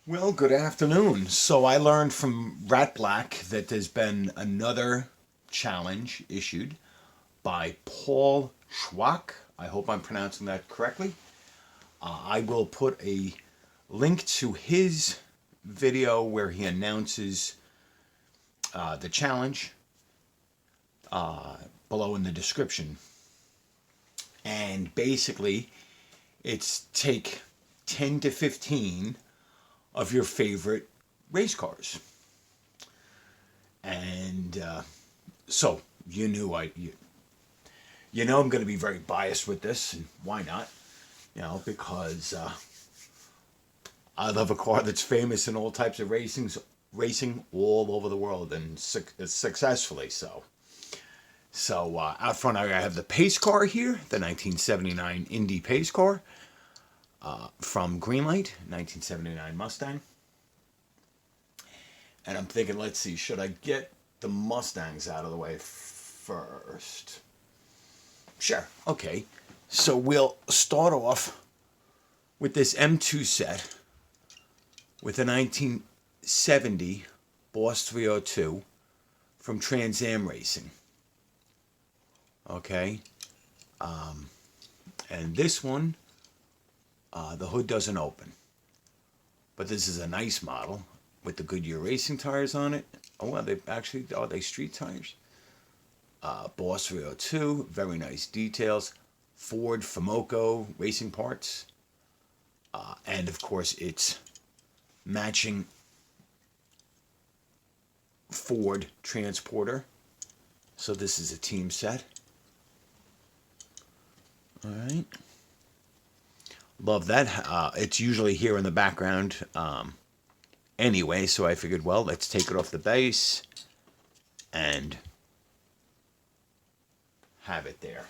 Well, good afternoon. So I learned from Rat Black that there's been another challenge issued by Paul Schwoch. I hope I'm pronouncing that correctly. I will put a link to his video where he announces the challenge below in the description. And basically, it's take 10 to 15 of your favorite race cars. And so you know I'm going to be very biased with this, and why not? Because I love a car that's famous in all types of racing all over the world, and successfully so. So out front, I have the pace car here, the 1979 Indy pace car from Greenlight, 1979 Mustang. And I'm thinking, let's see, should I get the Mustangs out of the way first? Sure, okay. So we'll start off with this M2 set with a 1970 Boss 302 from Trans Am Racing. Okay. And this one, the hood doesn't open. But this is a nice model with the Goodyear racing tires on it. Oh, are they street tires? Boss 302, very nice details. Ford Famoco racing parts. And of course, it's matching Ford Transporter. So this is a team set. All right. Love that. It's usually here in the background anyway, so I figured, well, let's take it off the base and have it there.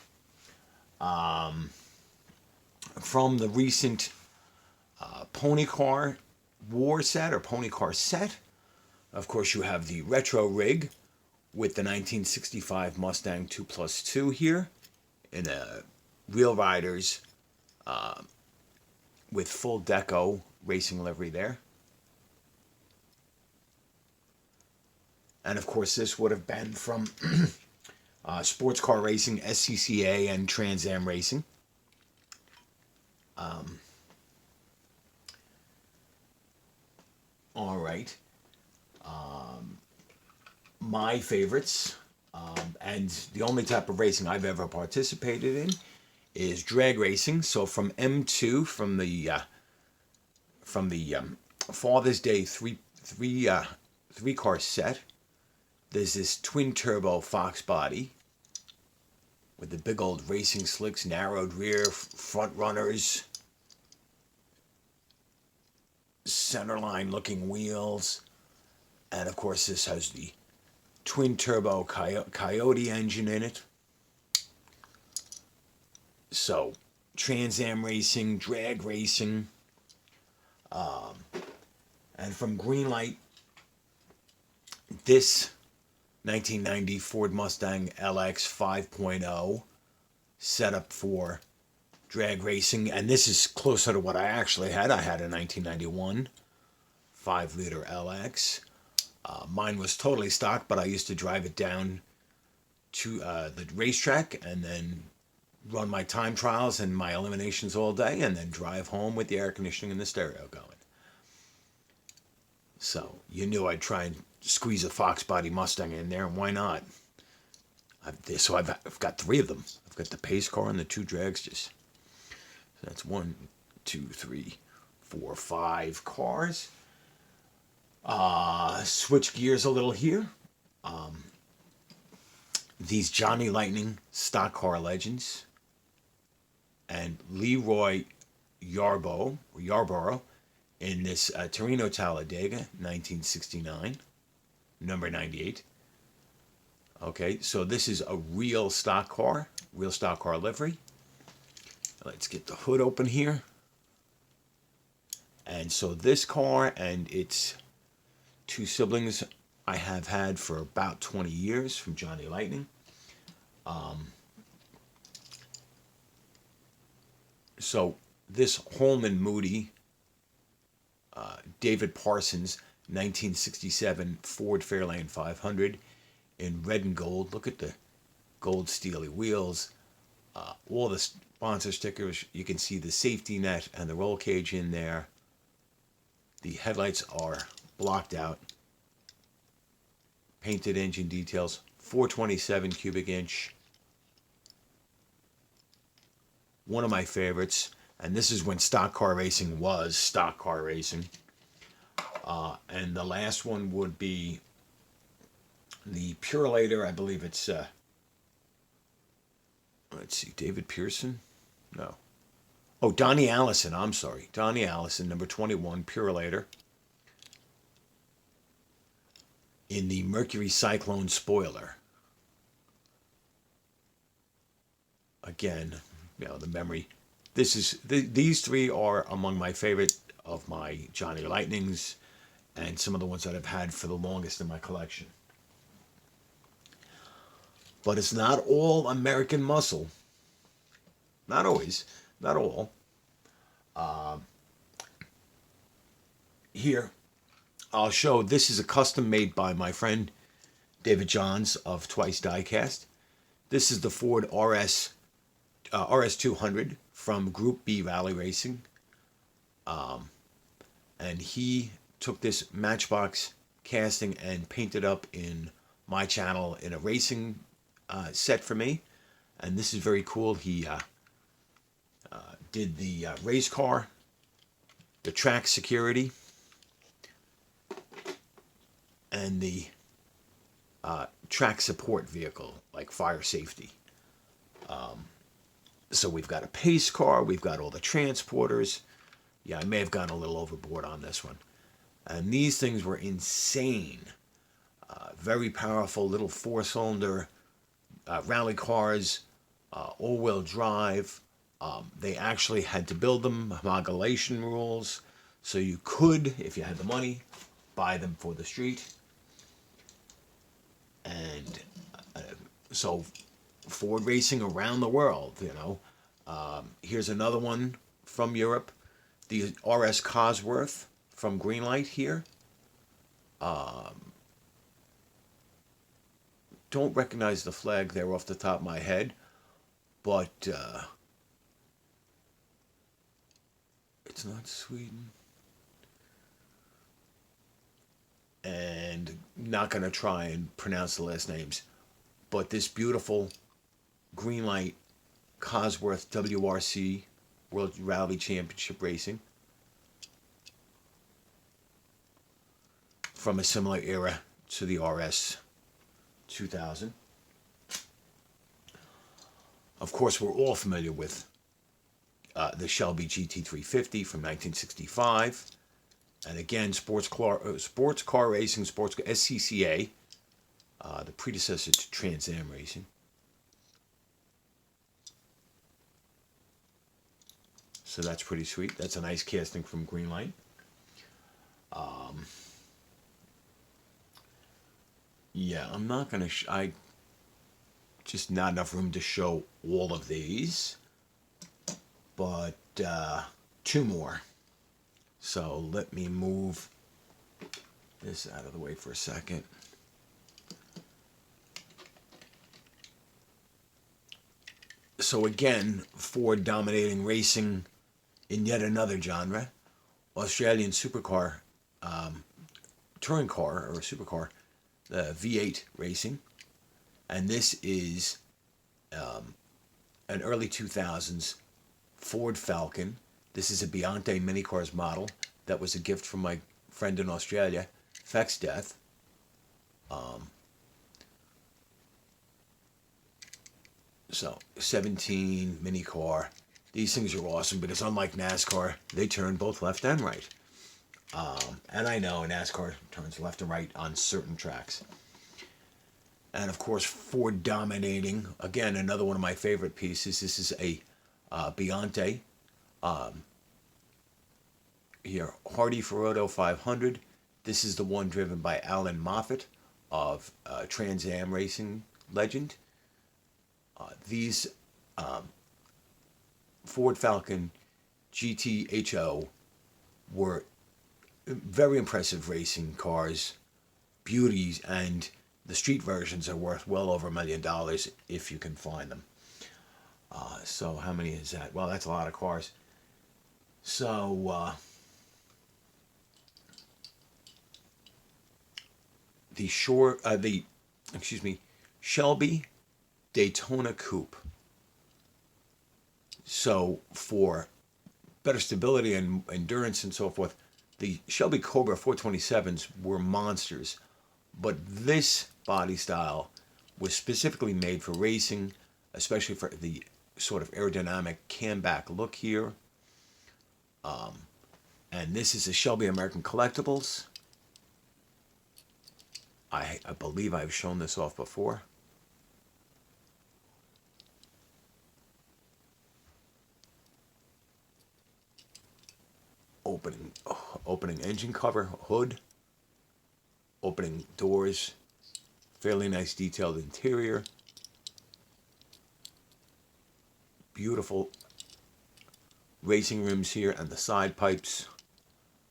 From the recent Pony Car War set or Pony Car set, of course, you have the retro rig with the 1965 Mustang 2+2 here in a Wheel Riders with full deco racing livery there. And of course, this would have been from Sports Car Racing, SCCA, and Trans Am Racing. All right. My favorites, and the only type of racing I've ever participated in, is drag racing. So from M2, from the Father's Day three car set, there's this twin turbo Fox body with the big old racing slicks, narrowed rear, front runners, centerline looking wheels, and of course this has the twin turbo Coyote engine in it. So Trans Am Racing, drag racing, and from Greenlight, this 1990 Ford Mustang LX 5.0 set up for drag racing, and this is closer to what I actually had. I had a 1991 5-liter LX. Mine was totally stock, but I used to drive it down to the racetrack and then run my time trials and my eliminations all day and then drive home with the air conditioning and the stereo going. So you knew I'd try and squeeze a Fox body Mustang in there, and why not? I've got three of them. I've got the pace car and the two dragsters. So that's 1, 2, 3, 4, 5 cars. Switch gears a little here. These Johnny Lightning stock car legends and Leroy Yarborough in this Torino Talladega 1969, number 98. Okay, so this is a real stock car livery. Let's get the hood open here. And so this car and its two siblings I have had for about 20 years from Johnny Lightning. So this Holman Moody David Parsons 1967 Ford Fairlane 500 in red and gold. Look at the gold steely wheels. All the sponsor stickers. You can see the safety net and the roll cage in there. The headlights are blocked out. Painted engine details. 427 cubic inch. One of my favorites, and this is when stock car racing was stock car racing. And the last one would be the Purelator. I believe it's, let's see, David Pearson? No. Oh, Donnie Allison. I'm sorry. Donnie Allison, number 21, Purelator. In the Mercury Cyclone spoiler. Again, the memory. These three are among my favorite of my Johnny Lightnings and some of the ones that I've had for the longest in my collection. But it's not all American muscle. Not always. Not all. Here, I'll show, this is a custom made by my friend David Johns of Twice Diecast. This is the Ford RS200 from Group B Rally Racing. And he took this Matchbox casting and painted up in my channel in a racing set for me. And this is very cool. He did the race car, the track security, and the track support vehicle, like fire safety. So we've got a pace car, we've got all the transporters. Yeah, I may have gone a little overboard on this one. And these things were insane. Very powerful little four-cylinder rally cars, all-wheel drive. They actually had to build them, homologation rules. So you could, if you had the money, buy them for the street. And so Ford racing around the world, Here's another one from Europe, the RS Cosworth from Greenlight here. Don't recognize the flag there off the top of my head, but it's not Sweden. And not going to try and pronounce the last names, but this beautiful Greenlight Cosworth WRC World Rally Championship Racing from a similar era to the RS 2000. Of course, we're all familiar with the Shelby GT350 from 1965. And again, sports car racing, SCCA, the predecessor to Trans Am racing. So that's pretty sweet. That's a nice casting from Greenlight. Yeah, I'm not going to... just not enough room to show all of these. But two more. So let me move this out of the way for a second. So again, Ford dominating racing in yet another genre. Australian supercar, touring car or supercar, the V8 racing. And this is an early 2000s Ford Falcon. This is a Biante Minicars model that was a gift from my friend in Australia, Fex Death. So, 17 mini car. These things are awesome because unlike NASCAR, they turn both left and right. And I know NASCAR turns left and right on certain tracks. And of course, Ford dominating. Again, another one of my favorite pieces. This is a Biante. Here, Hardy Ferodo 500. This is the one driven by Alan Moffat of Trans Am racing legend. These Ford Falcon GTHO were very impressive racing cars, beauties, and the street versions are worth well over $1 million if you can find them. So how many is that? Well, that's a lot of cars. So the Shelby Daytona Coupe. So for better stability and endurance and so forth, the Shelby Cobra 427s were monsters, but this body style was specifically made for racing, especially for the sort of aerodynamic camback look here. And this is a Shelby American Collectibles. I believe I've shown this off before. Opening engine cover, hood, opening doors, fairly nice detailed interior, beautiful racing rims here, and the side pipes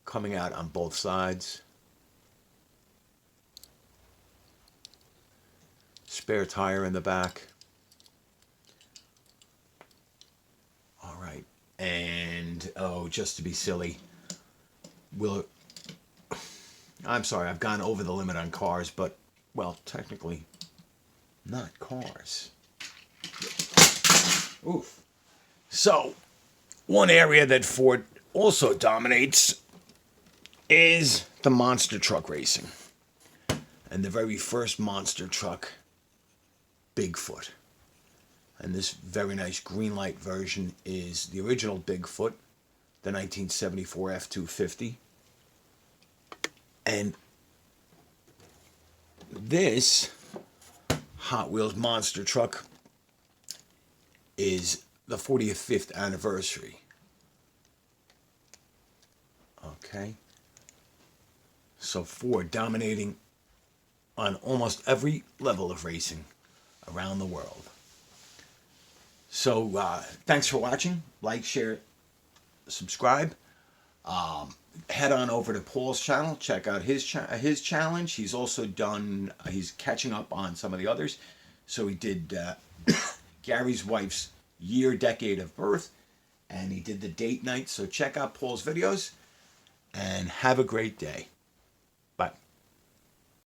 coming out on both sides. Spare tire in the back. All right. And, oh, just to be silly, I'm sorry, I've gone over the limit on cars, but, well, technically, not cars. Oof. So, one area that Ford also dominates is the monster truck racing. And the very first monster truck, Bigfoot. And this very nice green light version is the original Bigfoot, the 1974 F-250. And this Hot Wheels monster truck is the 45th anniversary. Okay. So Ford dominating on almost every level of racing around the world. So thanks for watching. Like, share, subscribe. Head on over to Paul's channel. Check out his challenge. He's also done, he's catching up on some of the others. So he did Gary's wife's decade of birth, and he did the date night. So check out Paul's videos, and have a great day.